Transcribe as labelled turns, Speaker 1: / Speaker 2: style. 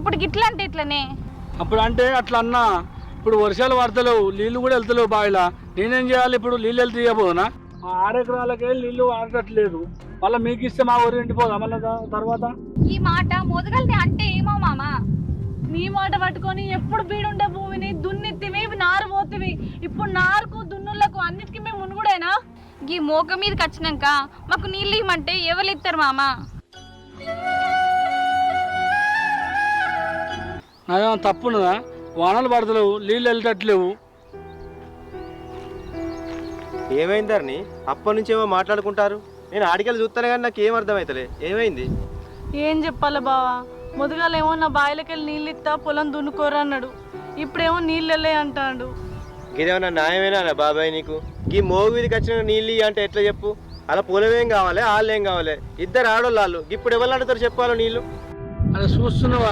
Speaker 1: ఇప్పుడు గిట్లా అంటే ఇట్లనే.
Speaker 2: అప్పుడు అంటే అట్లా అన్నా, ఇప్పుడు వర్షాలు పడతలేవు, నీళ్లు కూడా వెళ్తలేవు బావిలా. నేనేం చేయాలి ఇప్పుడు? నీళ్ళు వెళ్తే ఇవ్వబోనా? 6 ఎకరాలకే నీళ్లు ఆడట్లేదు, మళ్ళీ మీకు ఇస్తే మా ఊరు ఎండిపోదా మళ్ళీ తర్వాత?
Speaker 1: ఈ మాట మొదగల్ని అంటే ఏమో మామా.
Speaker 3: నీ మాట పట్టుకొని ఎప్పుడు బీడుండే భూమిని దున్నిత్తివి, నారు పోతివి. ఇప్పుడు నారుకు దున్నులకు అన్నిటికీ మేము మునుగుడేనా?
Speaker 1: ఈ మోక మీదకి వచ్చినాక మాకు నీళ్ళు ఇవ్వమంటే ఎవరు ఇస్తారు మామా?
Speaker 2: నాదేమో తప్పున్నదా? వానలు పడతలేవు, నీళ్ళు వెళ్ళటట్లేవు.
Speaker 4: ఏమైందర్ని? అప్పటి నుంచి ఏమో మాట్లాడుకుంటారు. నేను ఆడికెళ్ళి చూస్తాను కానీ నాకు ఏం అర్థమవుతలే. ఏమైంది?
Speaker 3: ఏం చెప్పాలి బావా, మొదగాలేమో నా బాయిలకెళ్ళి నీళ్ళు ఇస్తా పొలం దున్నుకోరా అన్నాడు. ఇప్పుడేమో నీళ్ళు వెళ్ళే అంటాడు.
Speaker 4: ఇదేమన్నా న్యాయమేనా బాబాయ్ నీకు? ఈ మోగు మీదకి వచ్చిన నీళ్ళు అంటే ఎట్లా చెప్పు? అలా పొలం ఏం కావాలి, వాళ్ళు ఏం కావాలి? ఇద్దరు ఆడోళ్ళు. ఇప్పుడు ఎవరు అడుగుతారు చెప్పాలో నీళ్ళు?
Speaker 2: అది చూస్తున్నావా?